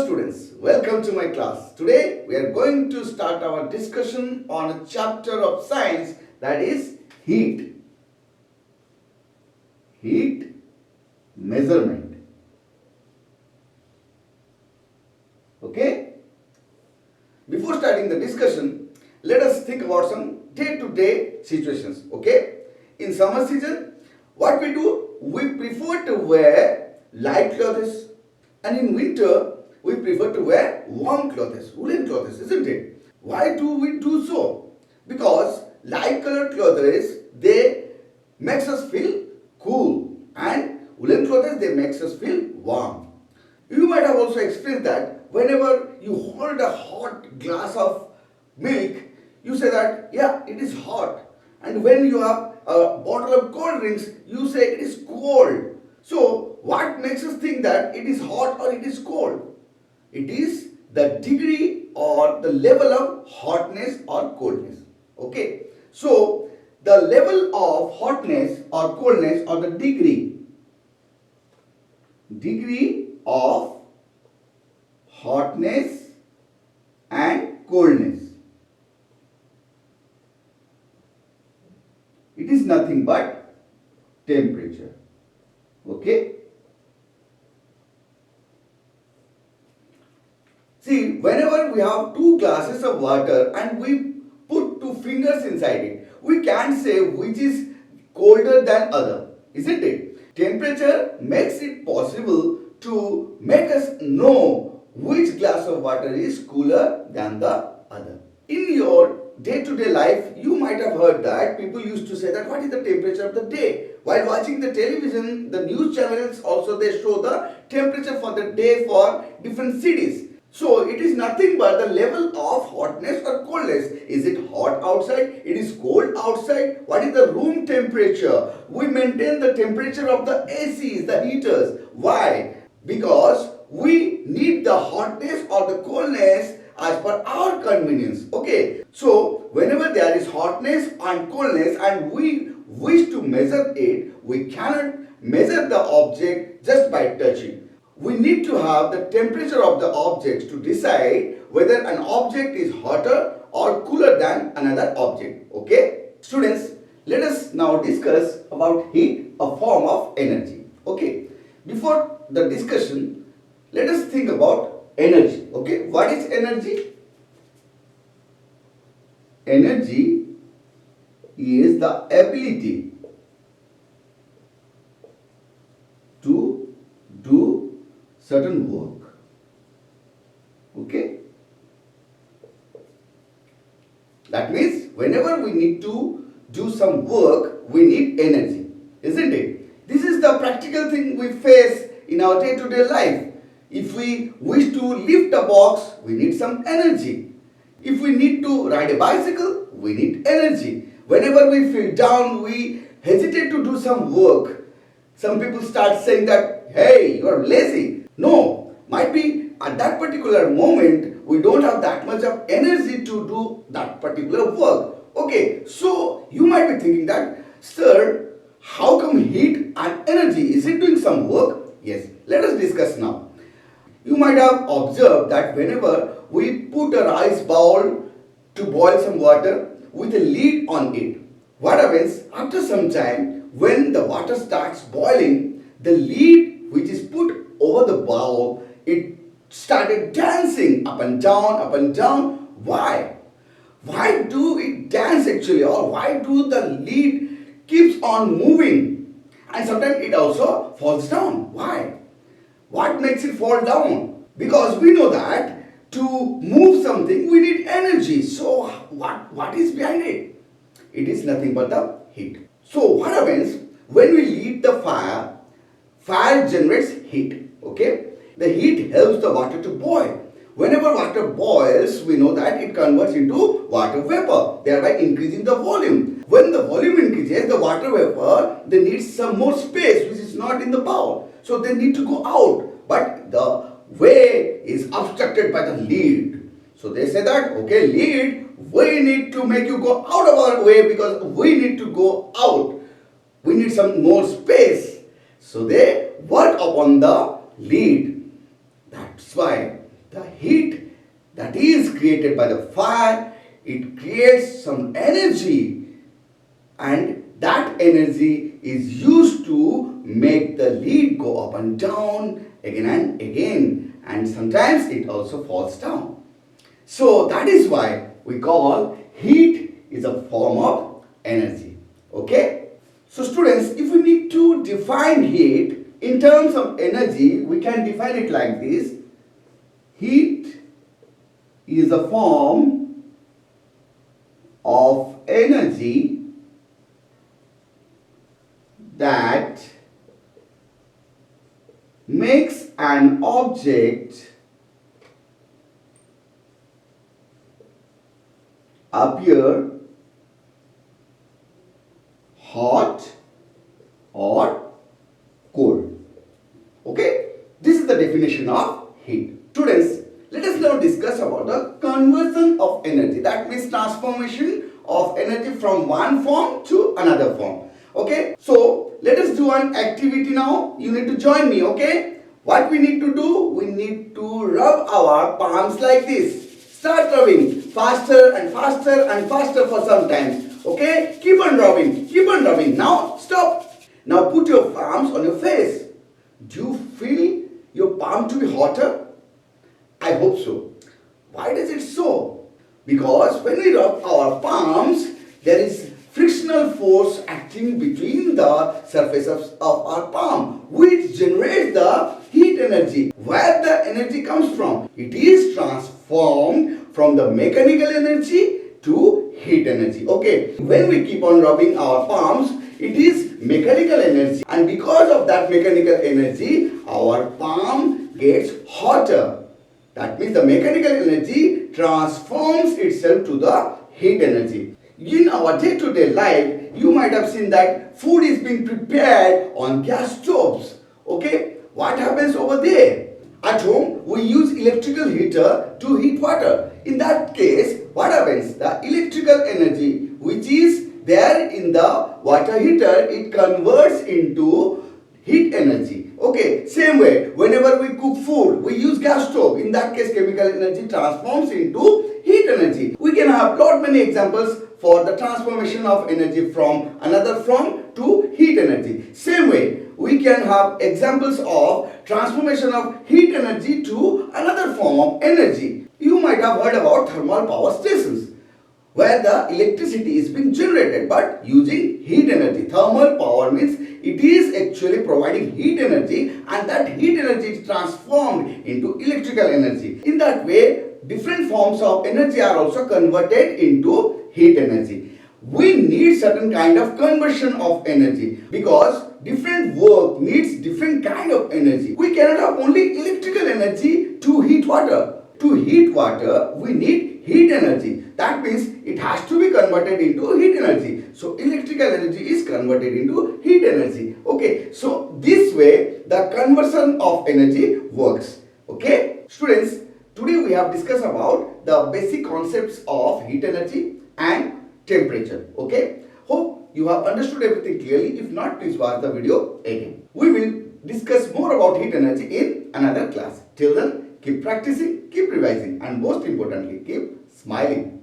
students, welcome to my class. Today we are going to start our discussion on a chapter of science, that is heat. Heat measurement. Okay? Before starting the discussion, let us think about some day-to-day situations. Okay? In summer season, what we do? We prefer to wear light clothes, and in winter we prefer to wear warm clothes, woolen clothes, isn't it? Why do we do so? Because light colored clothes, they makes us feel cool, and woolen clothes, they makes us feel warm. You might have also experienced that whenever you hold a hot glass of milk, you say that, yeah, it is hot. And when you have a bottle of cold drinks, you say it is cold. So, what makes us think that it is hot or it is cold? It is the degree or the level of hotness or coldness. Okay. So, the level of hotness or coldness, or the degree of hotness and coldness, it is nothing but temperature. Okay. See, whenever we have two glasses of water and we put two fingers inside it, we can't say which is colder than other, isn't it? Temperature makes it possible to make us know which glass of water is cooler than the other. In your day-to-day life, you might have heard that people used to say that what is the temperature of the day? While watching the television, the news channels also, they show the temperature for the day for different cities. So it is nothing but the level of hotness or coldness. Is it hot outside? It is cold outside? What is the room temperature? We maintain the temperature of the ACs, the heaters. Why? Because we need the hotness or the coldness as per our convenience. Okay. So whenever there is hotness and coldness and we wish to measure it, we cannot measure the object just by touching. We need to have the temperature of the object to decide whether an object is hotter or cooler than another object. Okay? Students, let us now discuss about heat, a form of energy. Okay? Before the discussion, let us think about energy. Okay? What is energy? Energy is the ability to do certain work. Okay? That means whenever we need to do some work, we need energy, isn't it? This is the practical thing we face in our day-to-day life. If we wish to lift a box, we need some energy. If we need to ride a bicycle, we need energy. Whenever we feel down, we hesitate to do some work. Some people start saying that, hey, you are lazy. No, might be at that particular moment, we don't have that much of energy to do that particular work. Okay, so you might be thinking that, sir, how come heat and energy, is it doing some work? Yes, let us discuss now. You might have observed that whenever we put a rice bowl to boil some water with a lid on it, what happens? After some time, when the water starts boiling, the lid which is put over the bowl, it started dancing up and down, up and down. Why? Why do it dance actually? Or why do the lid keeps on moving? And sometimes it also falls down. Why? What makes it fall down? Because we know that to move something, we need energy. So what is behind it? It is nothing but the heat. So what happens when we light the fire? Fire generates heat. Okay? The heat helps the water to boil. Whenever water boils, we know that it converts into water vapor, thereby increasing the volume. When the volume increases, the water vapor, they need some more space which is not in the bowl. So they need to go out. But the way is obstructed by the lid. So they say that, okay, lid, we need to make you go out of our way because we need to go out. We need some more space. So they work upon the lid. That's why the heat that is created by the fire, it creates some energy, and that energy is used to make the lid go up and down again and again, and sometimes it also falls down. So that is why we call heat is a form of energy. Okay? So students, if we need to define heat in terms of energy, we can define it like this. Heat is a form of energy that makes an object appear hot or cold. Okay? This is the definition of heat. Students, let us now discuss about the conversion of energy. That means transformation of energy from one form to another form. Okay? So, let us do an activity now. You need to join me. Okay? What we need to do? We need to rub our palms like this. Start rubbing faster and faster and faster for some time. Okay? Keep on rubbing. Keep on rubbing. Now, stop. Now, put your palms on your face. Do you feel your palm to be hotter? I hope so. Why does it so? Because when we rub our palms, there is frictional force acting between the surfaces of our palm, which generates the heat energy. Where the energy comes from? It is transformed from the mechanical energy to heat energy. Okay, when we keep on rubbing our palms, it is mechanical energy, and because of that mechanical energy, our palm gets hotter. That means the mechanical energy transforms itself to the heat energy. In our day-to-day life, you might have seen that food is being prepared on gas stoves. Okay, what happens over there? At home, we use electrical heater to heat water. In that case, what happens? The electrical energy which is there in the water heater, it converts into heat energy. Okay, same way, whenever we cook food, we use gas stove. In that case, chemical energy transforms into heat energy. We can have lot many examples for the transformation of energy from another form to heat energy. Same way, we can have examples of transformation of heat energy to another form of energy. You might have heard about thermal power stations, where the electricity is being generated but using heat energy. Thermal power means it is actually providing heat energy, and that heat energy is transformed into electrical energy. In that way, different forms of energy are also converted into heat energy. We need certain kind of conversion of energy because different work needs different kind of energy. We cannot have only electrical energy to heat water. To heat water, we need heat energy. That means it has to be converted into heat energy. So electrical energy is converted into heat energy. Okay, so this way the conversion of energy works. Okay, students, today we have discussed about the basic concepts of heat energy and temperature. Okay, hope you have understood everything clearly. If not, please watch the video again. We will discuss more about heat energy in another class. Till then, keep practicing, keep revising, and most importantly, keep smiling.